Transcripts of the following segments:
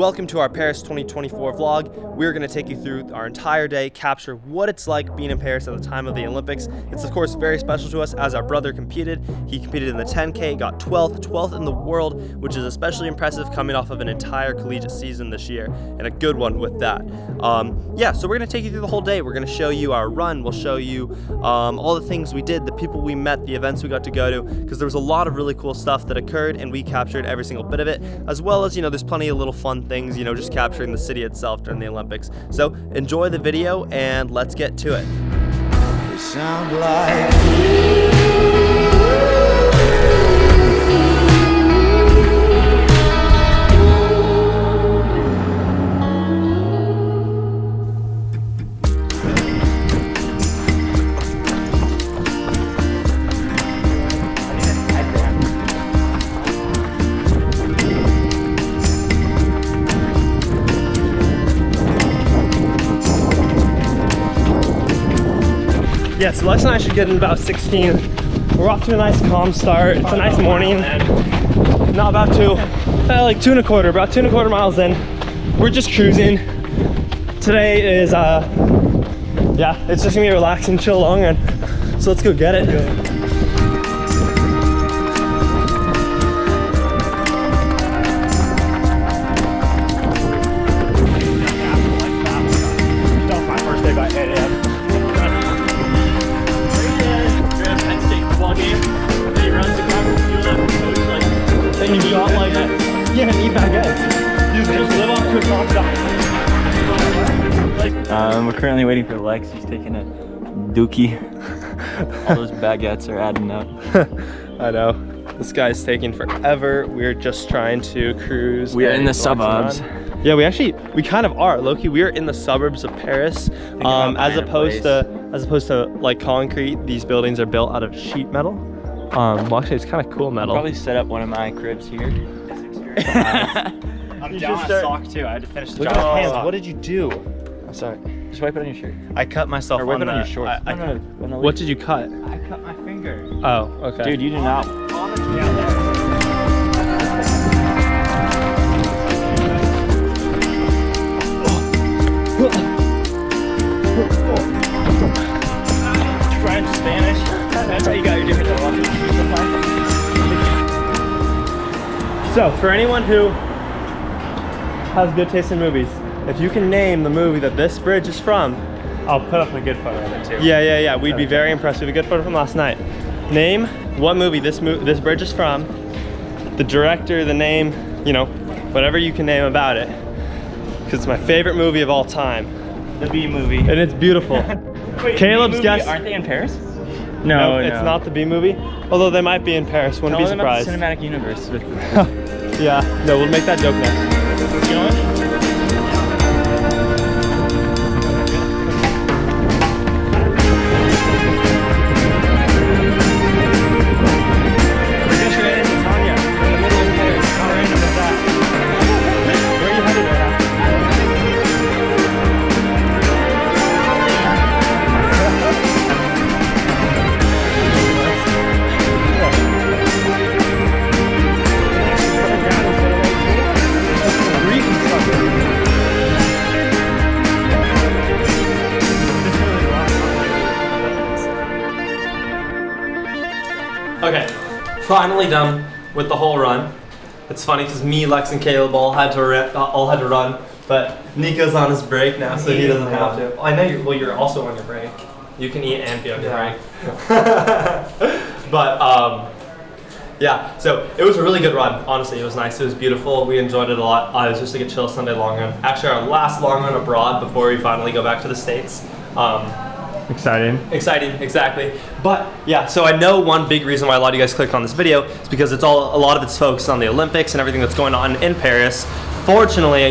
Welcome to our Paris 2024 vlog. We're going to take you through our entire day, capture what it's like being in Paris at the time of the Olympics. It's of course very special to us as our brother competed. He competed in the 10K, got 12th in the world, which is especially impressive coming off of an entire collegiate season this year, and a good one with that. Yeah, so we're going to take you through the whole day. We're going to show you our run. We'll show you all the things we did, the people we met, the events we got to go to, because there was a lot of really cool stuff that occurred, and we captured every single bit of it, as well as, there's plenty of little fun things, just capturing the city itself during the Olympics. So enjoy the video and let's get to it. They sound like Yeah, so Lex and I should get in about 16. We're off to a nice calm start. It's a nice morning. Not about two, like about 2.25 miles in. We're just cruising. Today is, yeah, it's just gonna be a relaxing, chill long run. So let's go get it. We're currently waiting for Lex. He's taking a dookie. All those baguettes are adding up. I know. This guy's taking forever. We're just trying to cruise. We are in the suburbs. Yeah, we kind of are. Low-key, we are in the suburbs of Paris. As opposed to like concrete, these buildings are built out of sheet metal. Well, actually, it's kind of cool metal. I'll probably set up one of my cribs here. I'm down on a sock too. I had to finish the job. job. Look at my hands. What did you do? I'm sorry. Just wipe it on your shirt. I cut myself. Or wipe on it on your shorts. What did you cut? I cut my finger. Oh, okay. Dude, you do not. French, Spanish. That's how you got your different So, for anyone who has good taste in movies, if you can name the movie that this bridge is from, I'll put up a good photo of it too. Yeah. We'd be very impressed. We have a good photo from last night. Name what movie this bridge is from, the director, the name, whatever you can name about it. Because it's my favorite movie of all time. The B movie. And it's beautiful. Wait, Caleb's guess. Aren't they in Paris? No, it's not the B movie. Although they might be in Paris. Wouldn't be surprised. Tell them about the cinematic universe. Yeah, no, we'll make that joke next. You know what? Okay, finally done with the whole run. It's funny because me, Lex, and Caleb all had to run, but Nico's on his break now, so he doesn't have to. I know you're also on your break. You can eat and be on your break. But yeah, so it was a really good run. Honestly, it was nice. It was beautiful. We enjoyed it a lot. It was just like a chill Sunday long run. Actually, our last long run abroad before we finally go back to the States. Exciting, exactly. But yeah, so I know one big reason why a lot of you guys clicked on this video is because a lot of it's focused on the Olympics and everything that's going on in Paris. Fortunately,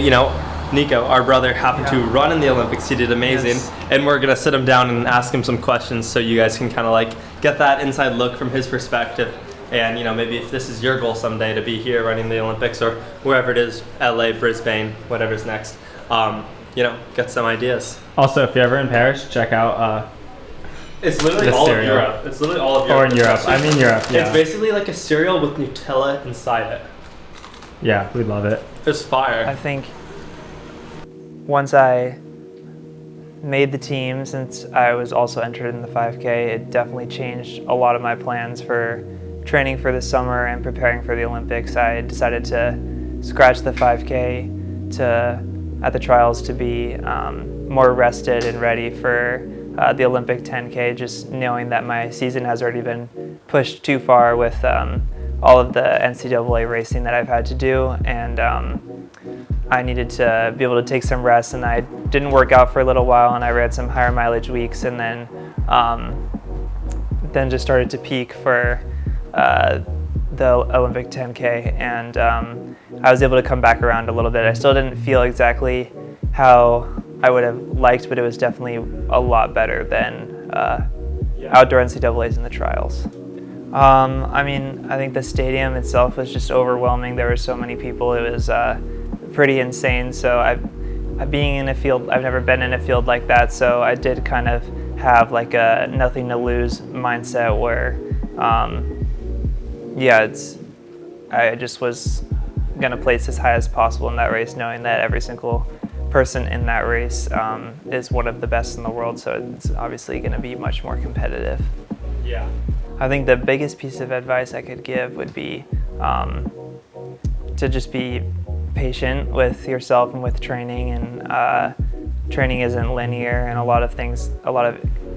Nico, our brother, happened to run in the Olympics. He did amazing. Yes. And we're gonna sit him down and ask him some questions so you guys can kind of like get that inside look from his perspective. And maybe if this is your goal someday to be here running the Olympics or wherever it is, LA, Brisbane, whatever's next, get some ideas. Also, if you're ever in Paris, check out It's literally all of Europe. It's literally all of Or Europe. in Europe. I mean Europe, yeah. It's basically like a cereal with Nutella inside it. Yeah, we love it. It's fire. I think once I made the team, since I was also entered in the 5K, it definitely changed a lot of my plans for training for the summer and preparing for the Olympics. I decided to scratch the 5K at the trials to be more rested and ready for the Olympic 10K, just knowing that my season has already been pushed too far with all of the NCAA racing that I've had to do, and I needed to be able to take some rest, and I didn't work out for a little while, and I ran some higher mileage weeks, and then just started to peak for the Olympic 10K, and I was able to come back around a little bit. I still didn't feel exactly how I would have liked, but it was definitely a lot better than outdoor NCAAs in the trials. I mean, I think the stadium itself was just overwhelming. There were so many people. It was pretty insane. So being in a field, I've never been in a field like that. So I did kind of have like a nothing to lose mindset where, I just was gonna place as high as possible in that race, knowing that every single person in that race is one of the best in the world. So it's obviously gonna be much more competitive. Yeah. I think the biggest piece of advice I could give would be to just be patient with yourself and with training, and training isn't linear, and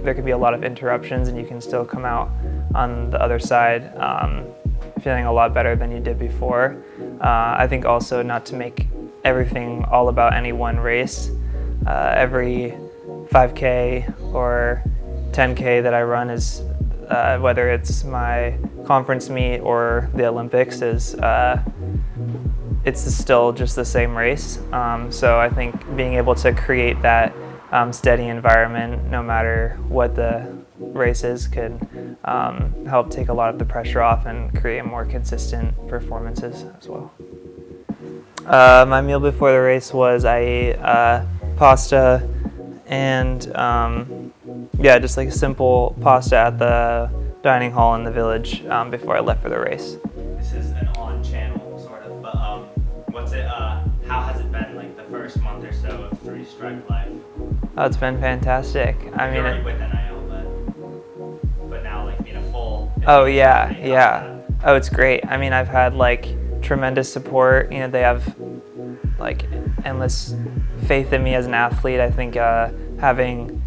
there can be a lot of interruptions, and you can still come out on the other side feeling a lot better than you did before. I think also not to make everything all about any one race. Every 5K or 10K that I run is whether it's my conference meet or the Olympics, it's still just the same race. So I think being able to create that steady environment, no matter what the race is, could help take a lot of the pressure off and create more consistent performances as well. My meal before the race was I ate pasta and just like a simple pasta at the dining hall in the village before I left for the race. This is an on-channel sort of, but how has it been like the first month or so of Three Stripe life? Oh, it's been fantastic. I mean, you're already with NIL, but now like being a full. Oh yeah. Oh, it's great. I mean, I've had like tremendous support. You know, they have like endless faith in me as an athlete. I think having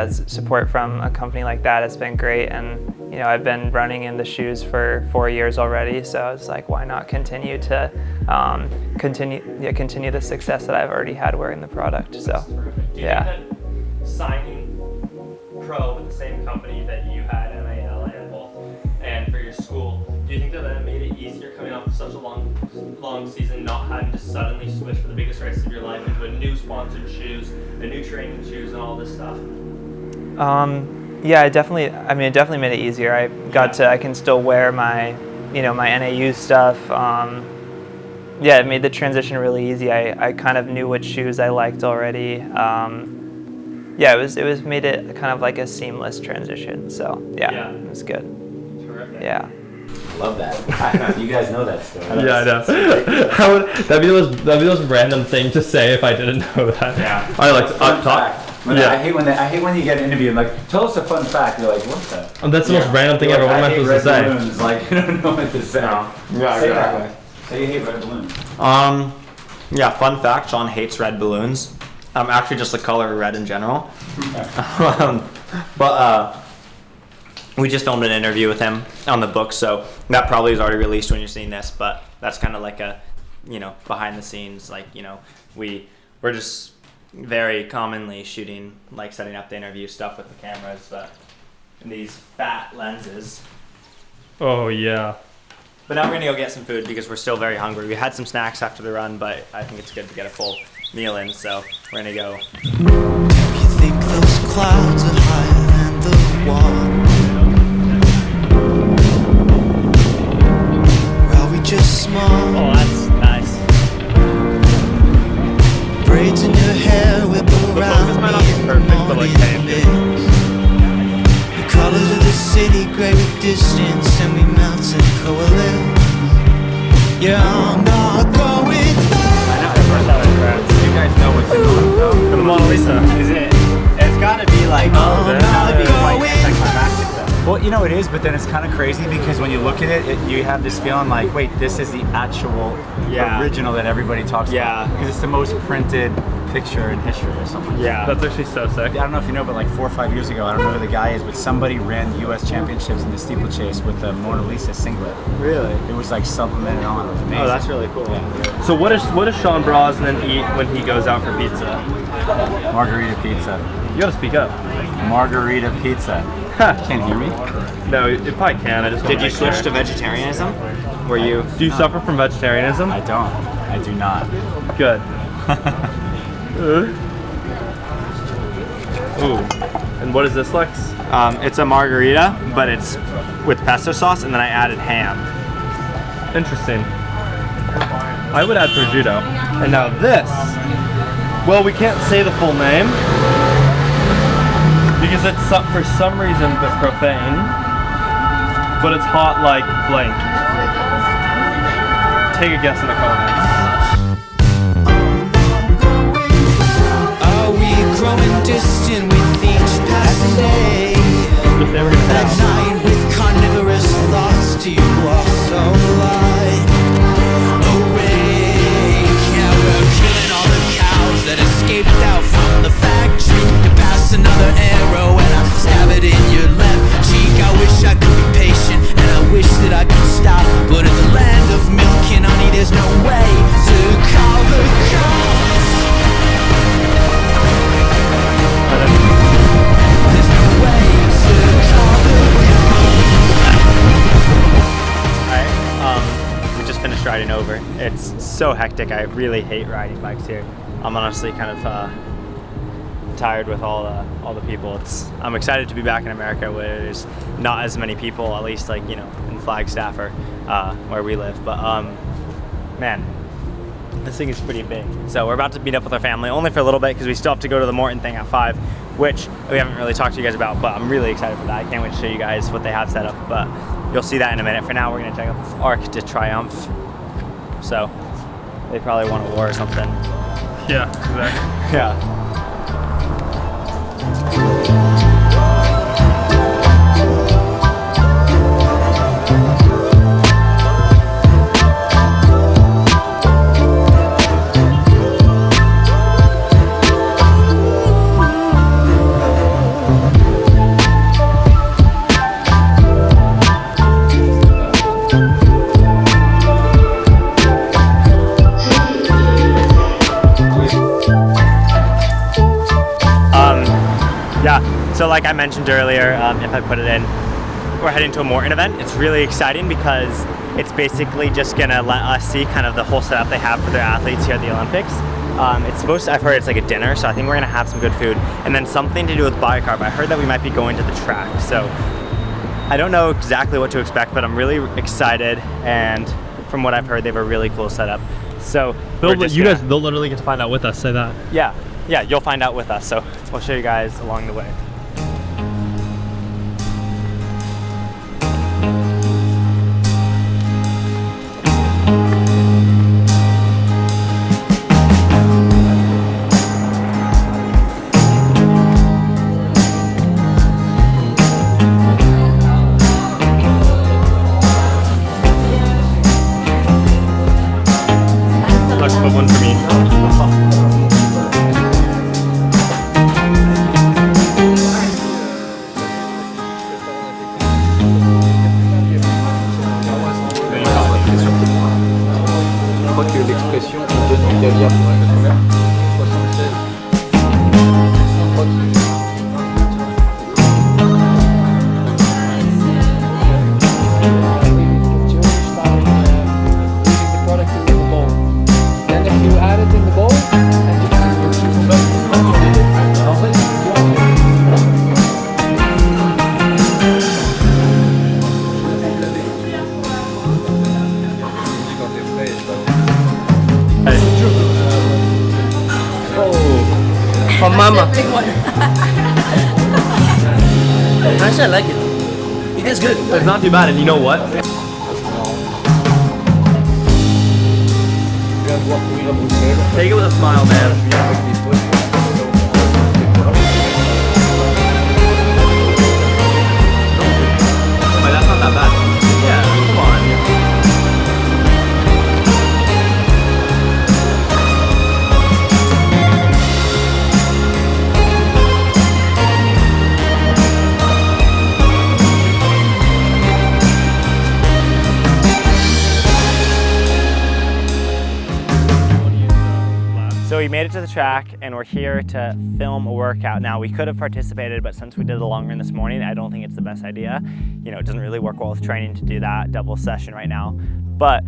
support from a company like that has been great, and you know, I've been running in the shoes for 4 years already, so it's like, why not continue to continue the success that I've already had wearing the product. So do you think that signing pro with the same company that you had NIL and for your school, do you think that made it easier coming off such a long season, not having to suddenly switch for the biggest race of your life into a new sponsored shoes, a new training shoes, and all this stuff? It definitely made it easier. I can still wear my NAU stuff. It made the transition really easy. I kind of knew what shoes I liked already. It was made it kind of like a seamless transition. So it was good. Terrific. Yeah. Love that. You guys know that story. Yeah, I know. That'd be the most random thing to say if I didn't know that. Yeah. I like to talk. Yeah. I hate when you get interviewed like, tell us a fun fact. You're like, what the? That's the most random thing ever. What am I supposed to say? Balloons. Like, you don't know what to say. No. Yeah, say exactly. That. Say you hate red balloons. Fun fact, Sean hates red balloons. Actually just the color red in general. We just filmed an interview with him on the book, so that probably is already released when you're seeing this, but that's kind of like a, behind the scenes, like, we're just very commonly shooting, like setting up the interview stuff with the cameras, but these fat lenses. Oh yeah. But now we're gonna go get some food because we're still very hungry. We had some snacks after the run, but I think it's good to get a full meal in, so we're gonna go. You think those clouds are higher than the wall? Or are we just small? Oh, that's nice. Braids in your hair whip around focus might not be perfect, but like, hey, the colors of the city gray with distance, and we melt and coalesce. Yeah, I'm not going back. I know the first time I tried. You guys know what's in know it is, but then it's kind of crazy because when you look at it, you have this feeling like, wait, this is the actual original that everybody talks about. Because it's the most printed picture in history or something. Yeah. That's actually so sick. I don't know if you know, but like 4 or 5 years ago, I don't know who the guy is, but somebody ran the U.S. championships in the steeplechase with the Mona Lisa singlet. Really? It was like supplemented on. It was amazing. Oh, that's really cool. Yeah. So what does Sean Brosnan eat when he goes out for pizza? Margarita pizza. You gotta speak up. Margarita pizza. Can't hear me? No, it probably can. I just Did you switch to vegetarianism? Were you? Do you suffer from vegetarianism? I don't. I do not. Good. Ooh. And what is this, Lex? It's a margarita, but it's with pesto sauce, and then I added ham. Interesting. I would add prosciutto. And now this. Well, we can't say the full name because it's for some reason a bit profane, but it's hot like blank. Take a guess in the comments. Are we growing distant with each passing day? At night with carnivorous thoughts, do you also lie? Awake, yeah, we're killing all the cows that escaped out from the factory. You pass another arrow and I stab it in your left cheek. I wish I could be patient and I wish that I could stop, but in the land of milk and honey, there's no way to call the cops. There's no way to call the We just finished riding over. It's so hectic. I really hate riding bikes here. I'm honestly kind of tired with all the people. I'm excited to be back in America where there's not as many people, at least like, you know, in Flagstaff or where we live. But man, this thing is pretty big. So we're about to meet up with our family, only for a little bit because we still have to go to the Morton thing at 5, which we haven't really talked to you guys about, but I'm really excited for that. I can't wait to show you guys what they have set up, but you'll see that in a minute. For now, we're gonna check out this Arc de Triomphe. So they probably won a war or something. Yeah, exactly. Yeah. So like I mentioned earlier, if I put it in, we're heading to a Morton event. It's really exciting because it's basically just gonna let us see kind of the whole setup they have for their athletes here at the Olympics. It's supposed to, I've heard it's like a dinner, so I think we're gonna have some good food. And then something to do with bicarb. I heard that we might be going to the track. So I don't know exactly what to expect, but I'm really excited. And from what I've heard, they have a really cool setup. So they'll literally get to find out with us, say that. Yeah, you'll find out with us. So we'll show you guys along the way. Let's put one for me. Je crois que l'expression on donne du caviar pour un 76. From Mama. Big one. Actually, I like it. It is good. It's not too bad, and you know what? Take it with a smile, man. So we made it to the track and we're here to film a workout. Now we could have participated, but since we did the long run this morning, I don't think it's the best idea. You know, it doesn't really work well with training to do that double session right now. But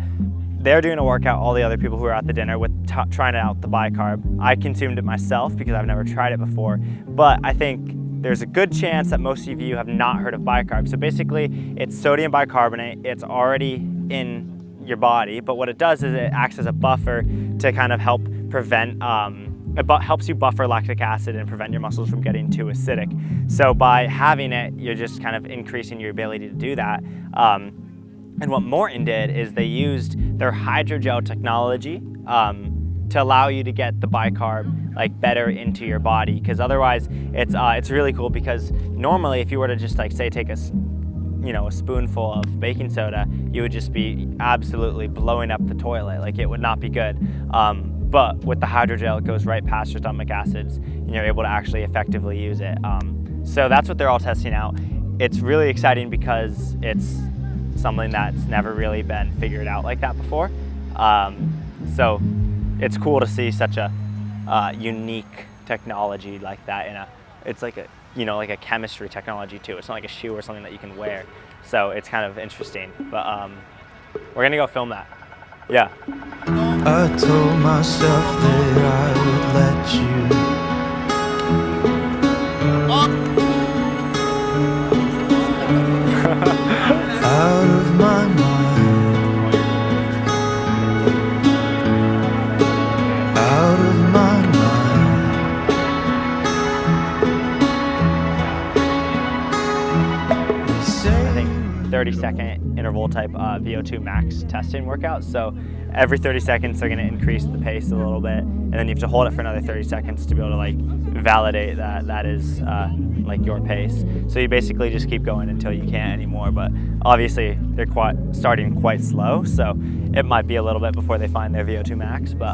they're doing a workout, all the other people who are at the dinner, with trying out the bicarb. I consumed it myself because I've never tried it before, but I think there's a good chance that most of you have not heard of bicarb. So basically, it's sodium bicarbonate. It's already in your body, but what it does is it acts as a buffer to kind of help prevent, helps you buffer lactic acid and prevent your muscles from getting too acidic. So by having it, you're just kind of increasing your ability to do that. And what Morton did is they used their hydrogel technology to allow you to get the bicarb like better into your body, because otherwise it's really cool, because normally if you were to just like say take a spoonful of baking soda, you would just be absolutely blowing up the toilet. Like, it would not be good. But with the hydrogel, it goes right past your stomach acids and you're able to actually effectively use it. So that's what they're all testing out. It's really exciting because it's something that's never really been figured out like that before. So it's cool to see such a unique technology like that it's like a like a chemistry technology too. It's not like a shoe or something that you can wear. So it's kind of interesting, but we're gonna go film that. Yeah. I told myself that I would let you out of my mind, out of my mind. I think 30-second interval type VO2 max testing workout. So every 30 seconds they're going to increase the pace a little bit, and then you have to hold it for another 30 seconds to be able to like validate that that is like your pace. So you basically just keep going until you can't anymore. But obviously they're starting quite slow, so it might be a little bit before they find their VO2 max. But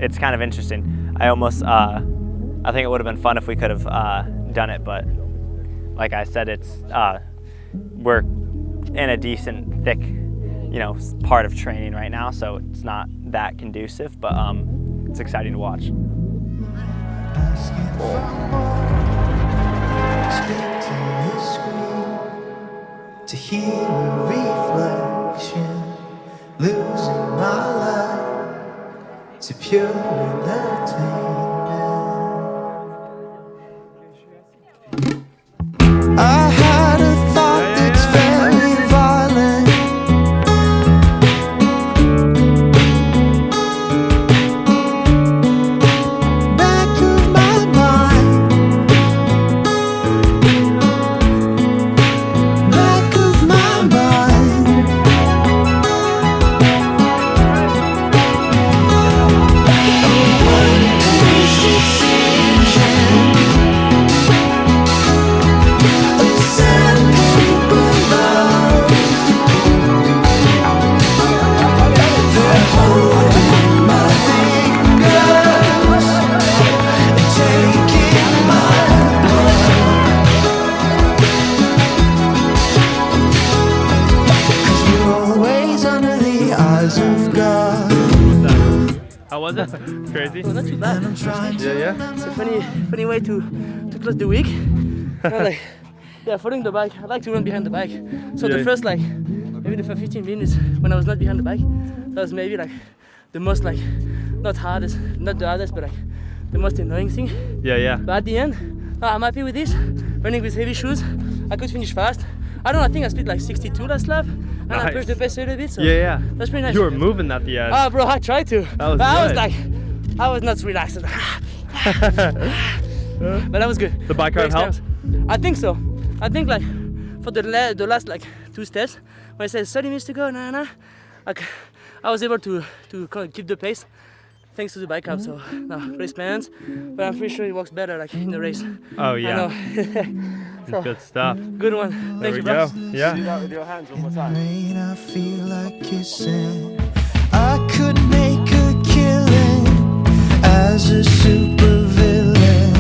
it's kind of interesting. I think it would have been fun if we could have done it, but like I said, it's we're in a decent thick part of training right now, so it's not that conducive, but it's exciting to watch. To hear a reflection, losing my life to pure entertainment. I had a thought that's very violent. Back of my mind, back of my mind. One decision of sandpaper love, they're holding my fingers and taking my blood. 'Cause we're always under the eyes of God. How was it? Crazy? Not too bad. And I'm trying to Yeah. It's a funny way to close the week. Following the bike. I like to run behind the bike. So Yeah. the first maybe the first 15 minutes when I was not behind the bike, that was maybe the most not the hardest, but the most annoying thing. Yeah. But at the end, I'm happy with this. Running with heavy shoes, I could finish fast. I think I split 62 last lap, and I Nice. pushed the pace a little bit. So Yeah. that's pretty nice. You were moving at the end. Oh, bro, I tried to. That was but good. I was not relaxed. But that was good. The bike ride helped? I think so. I think for the last 2 steps, when I said 30 minutes to go, I was able to kind of keep the pace thanks to the bike up. So race plans, but I'm pretty sure it works better in the race. Oh I yeah. know. So, Good stuff. good one. There Thank we you, bro. go. Yeah. rain, I feel like kissing. I could make a killing as a supervillain.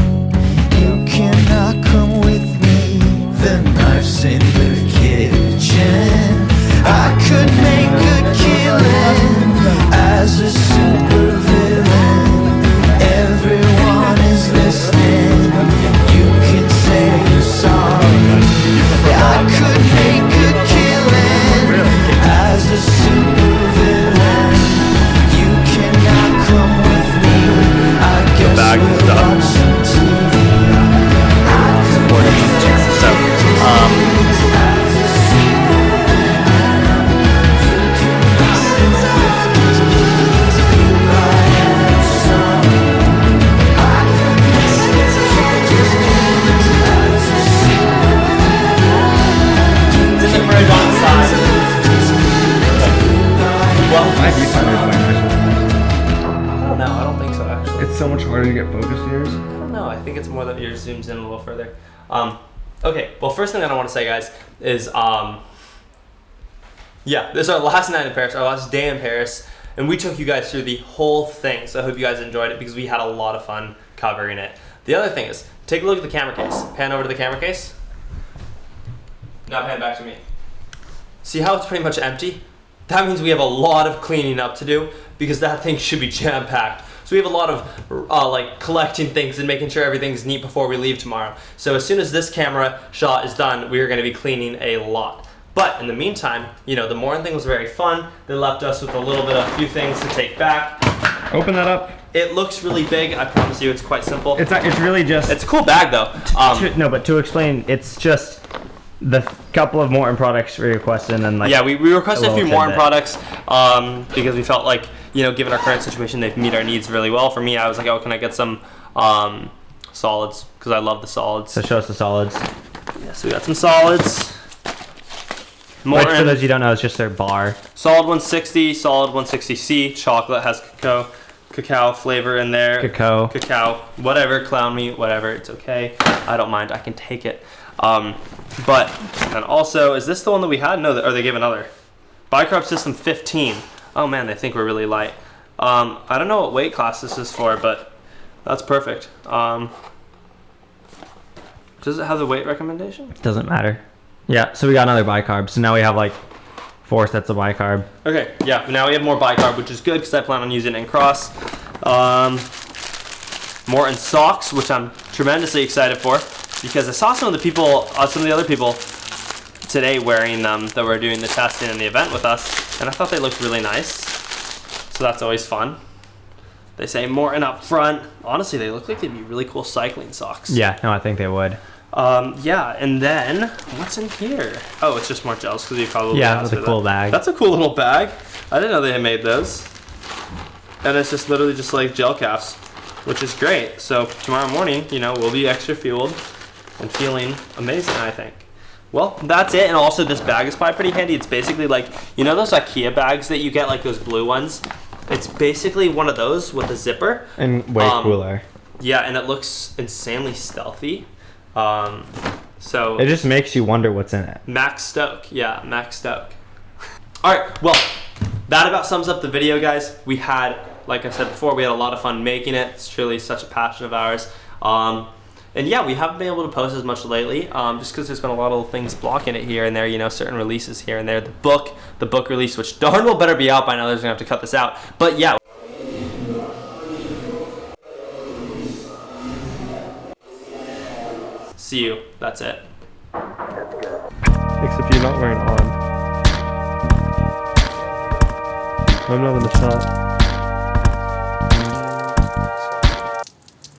You cannot come with me. The knife's in the kitchen. I could make a killing as a supervillain. don't know. I don't think so, actually. It's so much harder to get focus here. I don't know. I think it's more that yours zooms in a little further. Okay, well, first thing that I want to say, guys, is yeah, this is our last night in Paris, our last day in Paris, and we took you guys through the whole thing. So I hope you guys enjoyed it because we had a lot of fun covering it. The other thing is, take a look at the camera case. Pan over to the camera case. Now pan back to me. See how it's pretty much empty? That means we have a lot of cleaning up to do because that thing should be jam-packed. So we have a lot of like collecting things and making sure everything's neat before we leave tomorrow. So as soon as this camera shot is done, we are going to be cleaning a lot. But in the meantime, you know, the morning thing was very fun. They left us with a few things to take back. Open that up. It looks really big. I promise you, it's quite simple. It's really just. It's a cool bag though. No, but to explain, it's just the couple of Morton products we requested, and then like. Yeah, we requested a few Morton products because we felt like, you know, given our current situation, they meet our needs really well. For me, I was like, oh, can I get some solids? Because I love the solids. So show us the solids. Yeah, so we got some solids. Morton, which, for those you don't know, is just their bar. Solid 160, solid 160C. Chocolate has cacao flavor in there. Cacao, whatever, clown me, whatever, it's okay. I don't mind, I can take it. But, and also, is this the one that we had? No, or they gave another. Bicarb System 15. Oh man, they think we're really light. I don't know what weight class this is for, but that's perfect. Does it have the weight recommendation? Doesn't matter. Yeah, so we got another bicarb. So now we have like 4 sets of bicarb. Okay, yeah, now we have more bicarb, which is good because I plan on using it in cross. Morton socks, which I'm tremendously excited for because I saw some of the other people today wearing them that were doing the testing and the event with us, and I thought they looked really nice. So that's always fun. They say Morton up front. Honestly, they look like they'd be really cool cycling socks. Yeah, no, I think they would. Yeah, and then what's in here? Oh, it's just more gels because you probably that's a cool bag. That's a cool little bag. I didn't know they had made those. And it's just literally just like gel caps, which is great. So tomorrow morning, you know, we'll be extra fueled and feeling amazing, I think. Well, that's it. And also this bag is probably pretty handy. It's basically like, you know those IKEA bags that you get, like those blue ones? It's basically one of those with a zipper. And way cooler. Yeah, and it looks insanely stealthy. So it just makes you wonder what's in it. Max Stoke. Yeah, Max Stoke. All right, well, that about sums up the video, guys. We had, like I said before, we had a lot of fun making it. It's truly such a passion of ours. And yeah, we haven't been able to post as much lately, just because there's been a lot of things blocking it here and there, you know, certain releases here and there. The book release, which darn well better be out by now. There's gonna have to cut this out. But yeah. See you. That's it. Except you're not wearing on. I'm not in the shot.